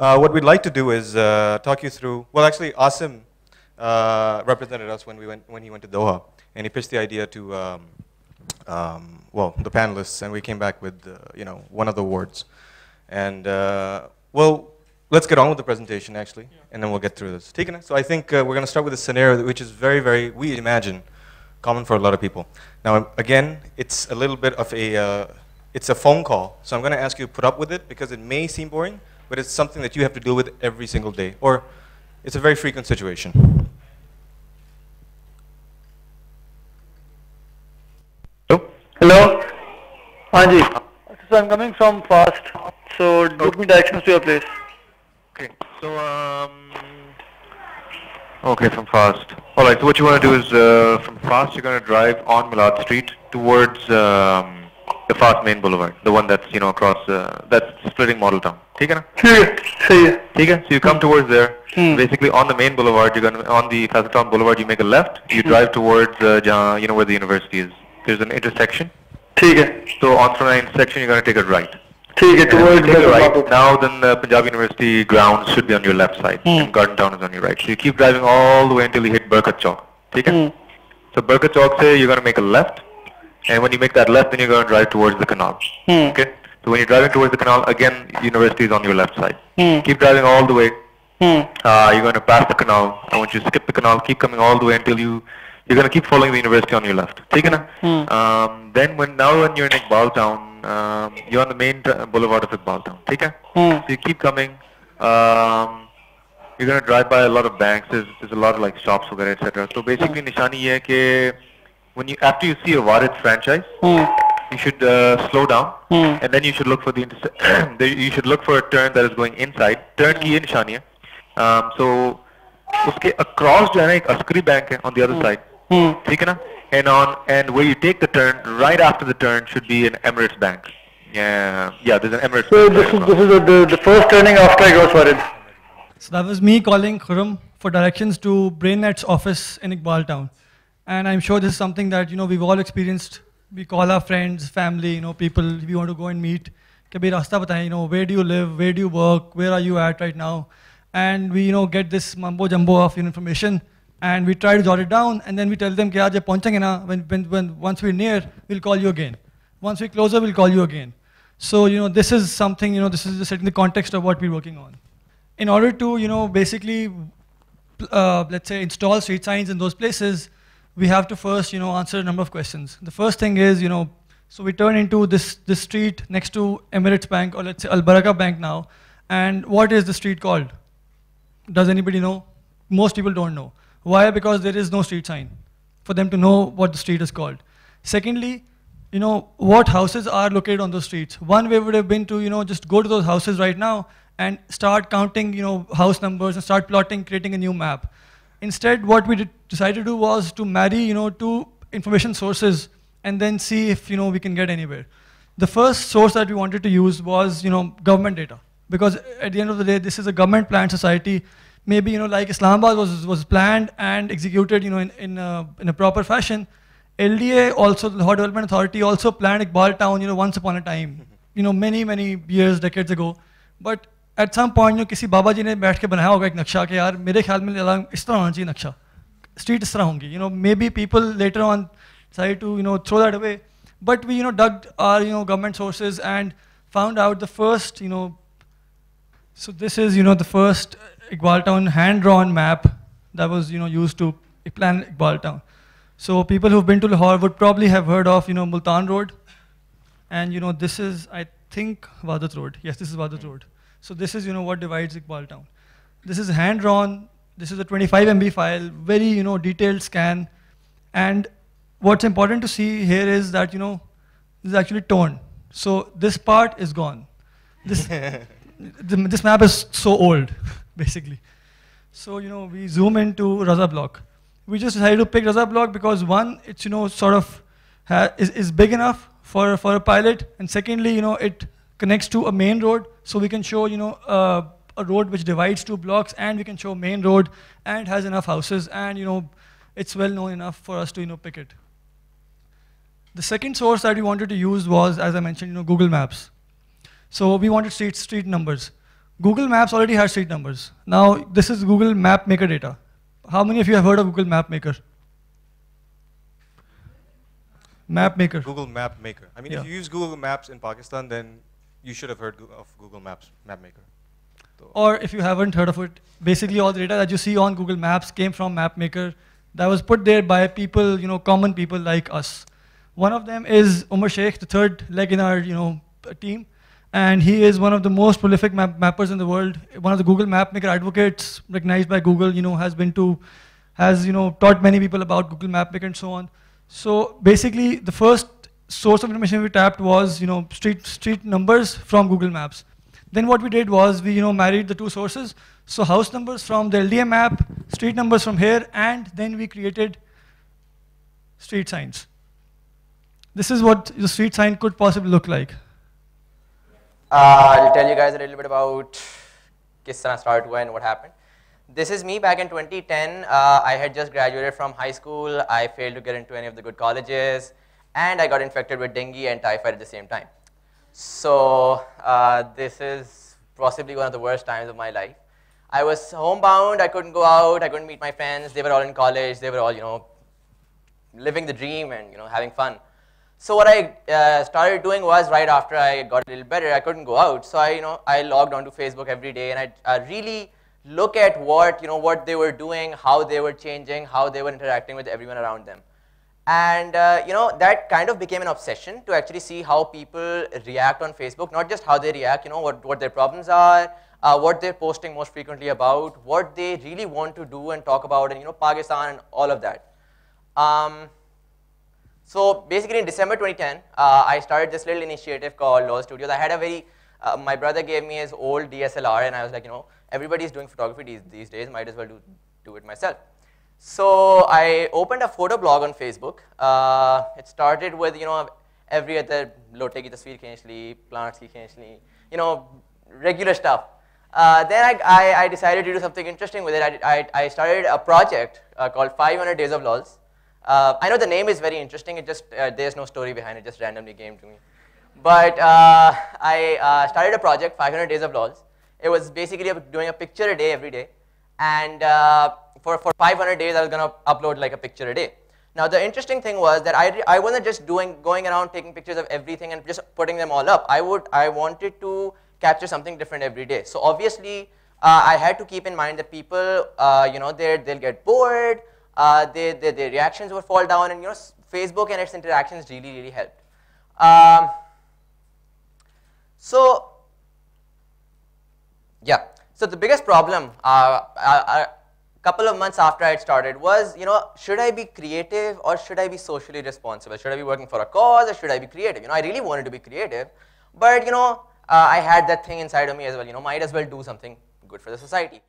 What we'd like to do is talk you through. Well, actually, Asim represented us when he went to Doha, and he pitched the idea to well, the panelists, and we came back with one of the awards. And well, let's get on with the presentation actually, and then we'll get through this. Taken. So I think we're going to start with a scenario which is very, very, we imagine, common for a lot of people. Now, again, it's a little bit of a it's a phone call, so I'm going to ask you to put up with it because it may seem boring, but it's something that you have to deal with every single day, or it's a very frequent situation. Hello? Anji. So I'm coming from Fast. So give me directions to your place. Okay. So okay, from Fast. All right. So what you want to do is from Fast, you're going to drive on Milad Street towards the Fast main boulevard, the one that's across that's splitting Model Town. ठीक है ना? ठीक है. So you come towards there. Basically on the main boulevard, you're going on the Fast Town Boulevard. You make a left. You drive towards जहाँ where the university is. There's an intersection. ठीक है. So on from that intersection, you're going to take a right. ठीक है. Towards the right. Now then the Punjab University grounds should be on your left side, and Garden Town is on your right. So you keep driving all the way until you hit Barkat Chowk. ठीक है? So Barkat Chowk से you're going to make a left, and when you make that left, then you're going to drive towards the canal. Okay? So when you're driving towards the canal, again, university is on your left side. Keep driving all the way. You're going to pass the canal. I want you to skip the canal, keep coming all the way until you're going to keep following the university on your left. ठीक है ना? Then when you're in Iqbal Town, you're on the main boulevard of Iqbal Town. ठीक है? So you keep coming. You're going to drive by a lot of banks. There's a lot of like shops, etc. So basically, nishani ये है कि after you see a Warid franchise, you should slow down, and then you should look for you should look for a turn that is going inside. Turn की ये निशानी है. So उसके across जो है ना एक Askari bank है on the other side. ठीक है ना? And where you take the turn, right after the turn should be an Emirates Bank. Yeah, there's an Emirates so Bank. So this is the first turning after I got Warid. So that was me calling Khurram for directions to BrainNet's office in Iqbal Town. And I'm sure this is something that we've all experienced. We call our friends, family, people we want to go and meet. कि भाई रास्ता बताएं, where do you live, where do you work, where are you at right now? And we get this mumbo jumbo of information, and we try to jot it down, and then we tell them कि आज जब पहुंचेंगे ना, when once we're near, we'll call you again. Once we're closer, we'll call you again. So this is something, this is just setting the context of what we're working on. In order to basically let's say install street signs in those places, we have to first answer a number of questions. The first thing is so we turn into this street next to Emirates Bank, or let's say Al Baraka Bank now, and what is the street called? Does anybody know? Most people don't know. Why? Because there is no street sign for them to know what the street is called. Secondly, what houses are located on those streets. One way would have been to just go to those houses right now and start counting house numbers and start plotting, creating a new map. Instead, what we decided to do was to marry two information sources and then see if we can get anywhere. The first source that we wanted to use was government data, because at the end of the day, this is a government planned society. Maybe like Islamabad was planned and executed in a proper fashion. LDA also, the Lahore Development Authority, also planned Iqbal Town once upon a time, many years, decades ago. But at some point किसी बाबा जी ने बैठ के बनाया होगा एक नक्शा कि यार मेरे ख्याल में इस तरह होना चाहिए नक्शा, street इस तरह होंगी. Maybe people later on decided to throw that away, but we dug our government sources and found out the first so this is the first Iqbal Town hand-drawn map that was used to plan Iqbal Town. So people who've been to Lahore would probably have heard of Multan Road, and this is, I think, Wadat Road. Yes, this is Wadat Road. So this is what divides Iqbal Town. This is hand-drawn. This is a 25 MB file, very detailed scan. And what's important to see here is that this is actually torn. So this part is gone. This this map is so old, basically. So we zoom into Raza Block. We just decided to pick Raza Block because one, it's sort of is big enough for a pilot, and secondly it connects to a main road, so we can show a road which divides two blocks, and we can show main road, and has enough houses, and it's well known enough for us to pick it. The second source that we wanted to use was, as I mentioned, Google Maps. So we wanted street numbers. Google Maps already has street numbers. Now, this is Google Map Maker data. How many of you have heard of Google Map Maker? Map Maker. Google Map Maker. I mean, Yeah. if you use Google Maps in Pakistan, then you should have heard of Google Maps Map Maker. So Or if you haven't heard of it, basically all the data that you see on Google Maps came from MapMaker that was put there by people, common people like us. One of them is Umar Sheikh, the third leg in our, team. And he is one of the most prolific mappers in the world. One of the Google MapMaker advocates, recognized by Google, has taught many people about Google MapMaker and so on. So basically, the first source of information we tapped was, street numbers from Google Maps. Then what we did was we, married the two sources. So house numbers from the LDM app, street numbers from here, and then we created street signs. This is what the street sign could possibly look like. I'll tell you guys a little bit about किस तरह start हुआ and what happened. This is me back in 2010. I had just graduated from high school. I failed to get into any of the good colleges, and I got infected with dengue and typhoid at the same time. So this is possibly one of the worst times of my life. I was homebound. I couldn't go out. I couldn't meet my friends. They were all in college. They were all, living the dream and having fun. So what I started doing was right after I got a little better, I couldn't go out. So I logged onto Facebook every day, and I really look at what they were doing, how they were changing, how they were interacting with everyone around them. And that kind of became an obsession to actually see how people react on Facebook, not just how they react, what their problems are, what they're posting most frequently about, what they really want to do and talk about, and Pakistan and all of that. So basically in December 2010, I started this little initiative called Law Studios. I had a very, my brother gave me his old DSLR, and I was like, everybody's doing photography these days, might as well do it myself. So I opened a photo blog on Facebook. It started with, every other lote ki tasveer khinch li, plants ki khinch li, regular stuff. Then I decided to do something interesting with it. I started a project called 500 Days of LOLs. I know the name is very interesting. It just there's no story behind it. Just randomly came to me. But I started a project, 500 Days of LOLs. It was basically doing a picture a day every day, and for 500 days I was gonna upload like a picture a day. Now the interesting thing was that I wasn't just going around taking pictures of everything and just putting them all up. I wanted to capture something different every day. So obviously I had to keep in mind that people they'll get bored. Their reactions would fall down, and Facebook and its interactions really helped. So yeah, so the biggest problem a couple of months after I had started was, should I be creative or should I be socially responsible? Should I be working for a cause or should I be creative? I really wanted to be creative, but I had that thing inside of me as well, might as well do something good for the society.